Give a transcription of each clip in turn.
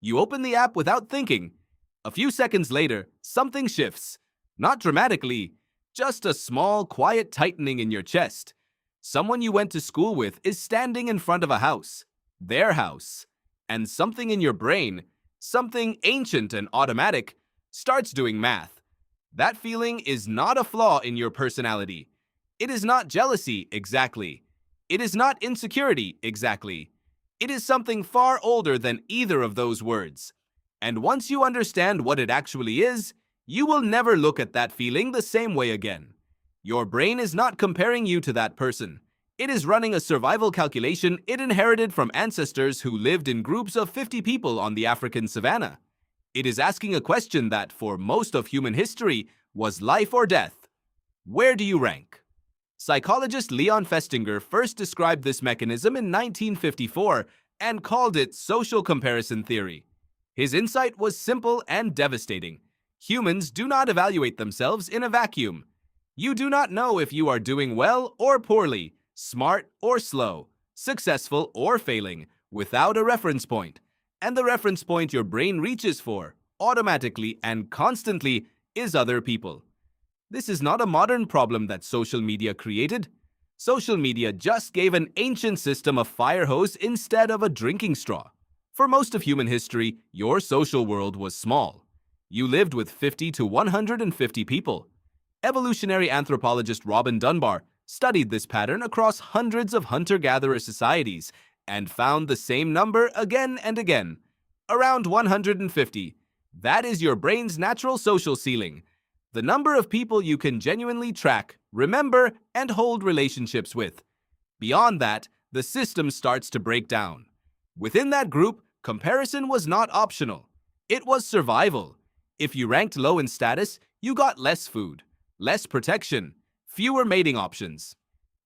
You open the app without thinking. A few seconds later, something shifts. Not dramatically, just a small, quiet tightening in your chest. Someone you went to school with is standing in front of a house. Their house. And something in your brain, something ancient and automatic, starts doing math. That feeling is not a flaw in your personality. It is not jealousy, exactly. It is not insecurity, exactly. It is something far older than either of those words. And once you understand what it actually is, you will never look at that feeling the same way again. Your brain is not comparing you to that person. It is running a survival calculation it inherited from ancestors who lived in groups of 50 people on the African savanna. It is asking a question that, for most of human history, was life or death. Where do you rank? Psychologist Leon Festinger first described this mechanism in 1954 and called it social comparison theory. His insight was simple and devastating. Humans do not evaluate themselves in a vacuum. You do not know if you are doing well or poorly, smart or slow, successful or failing, without a reference point. And the reference point your brain reaches for, automatically and constantly, is other people. This is not a modern problem that social media created. Social media just gave an ancient system a fire hose instead of a drinking straw. For most of human history, your social world was small. You lived with 50 to 150 people. Evolutionary anthropologist Robin Dunbar studied this pattern across hundreds of hunter-gatherer societies and found the same number again and again. Around 150. That is your brain's natural social ceiling. The number of people you can genuinely track, remember, and hold relationships with. Beyond that, the system starts to break down. Within that group, comparison was not optional. It was survival. If you ranked low in status, you got less food, less protection, fewer mating options.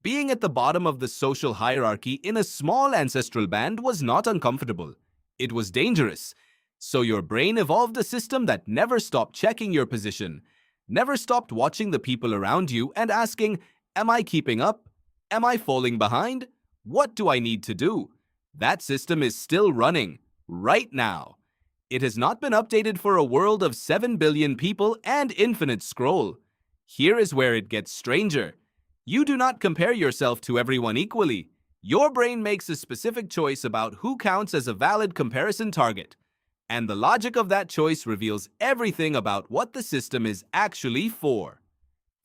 Being at the bottom of the social hierarchy in a small ancestral band was not uncomfortable. It was dangerous. So your brain evolved a system that never stopped checking your position, never stopped watching the people around you and asking, am I keeping up? Am I falling behind? What do I need to do? That system is still running, right now. It has not been updated for a world of 7 billion people and infinite scroll. Here is where it gets stranger. You do not compare yourself to everyone equally. Your brain makes a specific choice about who counts as a valid comparison target. And the logic of that choice reveals everything about what the system is actually for.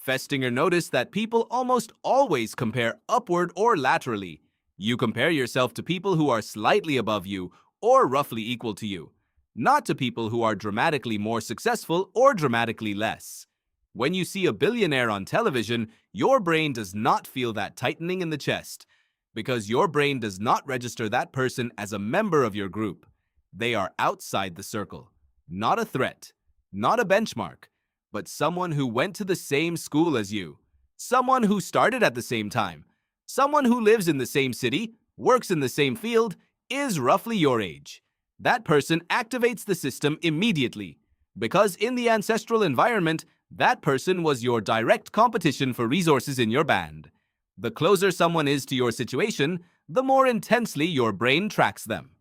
Festinger noticed that people almost always compare upward or laterally. You compare yourself to people who are slightly above you or roughly equal to you, not to people who are dramatically more successful or dramatically less. When you see a billionaire on television, your brain does not feel that tightening in the chest, because your brain does not register that person as a member of your group. They are outside the circle, not a threat, not a benchmark, but someone who went to the same school as you, someone who started at the same time, someone who lives in the same city, works in the same field, is roughly your age. That person activates the system immediately, because in the ancestral environment, that person was your direct competition for resources in your band. The closer someone is to your situation, the more intensely your brain tracks them.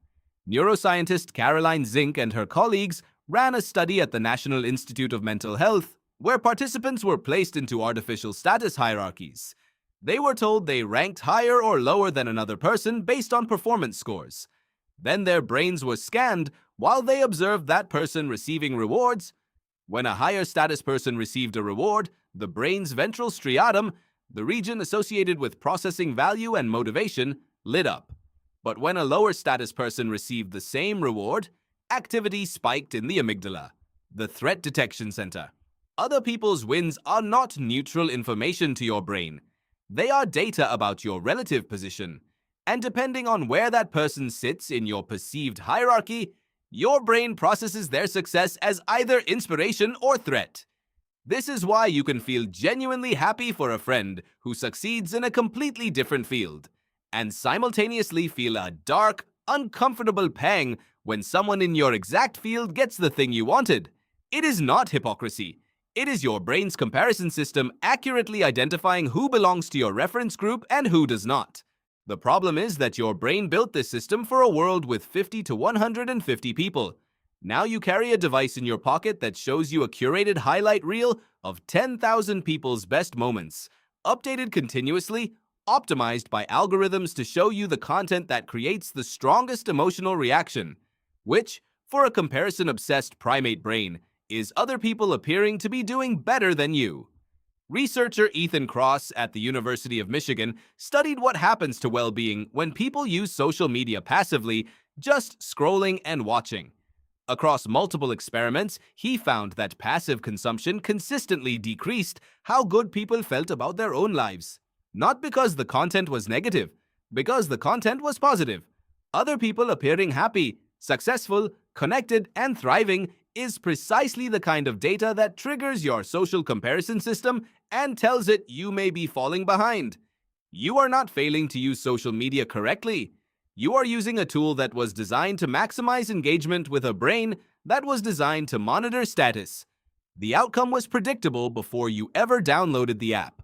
Neuroscientist Caroline Zink and her colleagues ran a study at the National Institute of Mental Health where participants were placed into artificial status hierarchies. They were told they ranked higher or lower than another person based on performance scores. Then their brains were scanned while they observed that person receiving rewards. When a higher status person received a reward, the brain's ventral striatum, the region associated with processing value and motivation, lit up. But when a lower status person received the same reward, activity spiked in the amygdala, the threat detection center. Other people's wins are not neutral information to your brain. They are data about your relative position. And depending on where that person sits in your perceived hierarchy, your brain processes their success as either inspiration or threat. This is why you can feel genuinely happy for a friend who succeeds in a completely different field, and simultaneously feel a dark, uncomfortable pang when someone in your exact field gets the thing you wanted. It is not hypocrisy. It is your brain's comparison system accurately identifying who belongs to your reference group and who does not. The problem is that your brain built this system for a world with 50 to 150 people. Now you carry a device in your pocket that shows you a curated highlight reel of 10,000 people's best moments, updated continuously, optimized by algorithms to show you the content that creates the strongest emotional reaction, which, for a comparison-obsessed primate brain, is other people appearing to be doing better than you. Researcher Kross at the University of Michigan studied what happens to well-being when people use social media passively, just scrolling and watching. Across multiple experiments, he found that passive consumption consistently decreased how good people felt about their own lives. Not because the content was negative, because the content was positive. Other people appearing happy, successful, connected, and thriving is precisely the kind of data that triggers your social comparison system and tells it you may be falling behind. You are not failing to use social media correctly. You are using a tool that was designed to maximize engagement with a brain that was designed to monitor status. The outcome was predictable before you ever downloaded the app.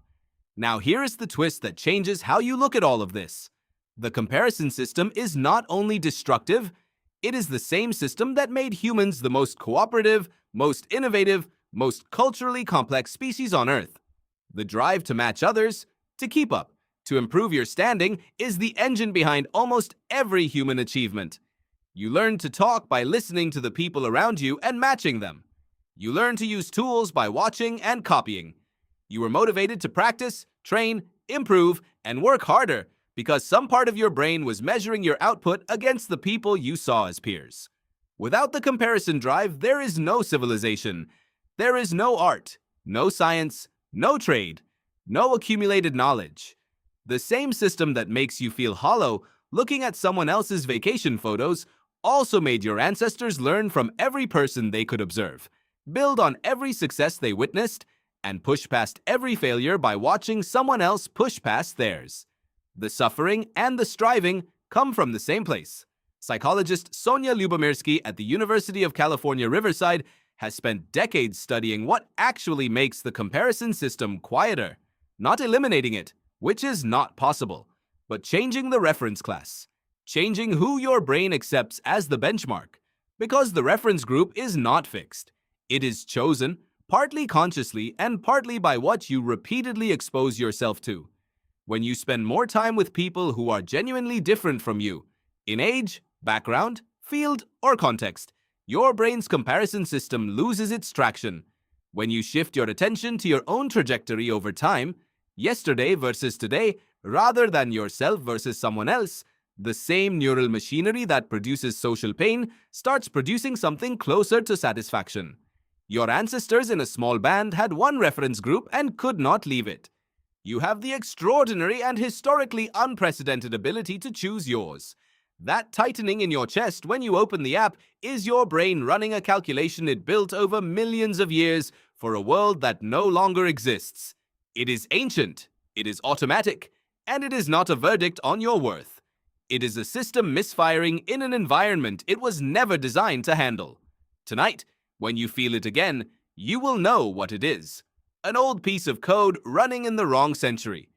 Now here is the twist that changes how you look at all of this. The comparison system is not only destructive, it is the same system that made humans the most cooperative, most innovative, most culturally complex species on Earth. The drive to match others, to keep up, to improve your standing is the engine behind almost every human achievement. You learn to talk by listening to the people around you and matching them. You learn to use tools by watching and copying. You were motivated to practice, train, improve, and work harder because some part of your brain was measuring your output against the people you saw as peers. Without the comparison drive, there is no civilization. There is no art, no science, no trade, no accumulated knowledge. The same system that makes you feel hollow looking at someone else's vacation photos also made your ancestors learn from every person they could observe, build on every success they witnessed, and push past every failure by watching someone else push past theirs. The suffering and the striving come from the same place. Psychologist Sonja Lyubomirsky at the University of California, Riverside has spent decades studying what actually makes the comparison system quieter, not eliminating it, which is not possible, but changing the reference class, changing who your brain accepts as the benchmark, because the reference group is not fixed. It is chosen, partly consciously and partly by what you repeatedly expose yourself to. When you spend more time with people who are genuinely different from you, in age, background, field, or context, your brain's comparison system loses its traction. When you shift your attention to your own trajectory over time, yesterday versus today, rather than yourself versus someone else, the same neural machinery that produces social pain starts producing something closer to satisfaction. Your ancestors in a small band had one reference group and could not leave it. You have the extraordinary and historically unprecedented ability to choose yours. That tightening in your chest when you open the app is your brain running a calculation it built over millions of years for a world that no longer exists. It is ancient, it is automatic, and it is not a verdict on your worth. It is a system misfiring in an environment it was never designed to handle. Tonight, when you feel it again, you will know what it is. An old piece of code running in the wrong century.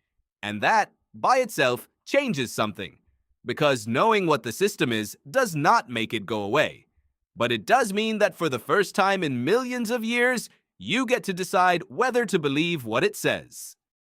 And that, by itself, changes something. Because knowing what the system is does not make it go away. But it does mean that for the first time in millions of years, you get to decide whether to believe what it says.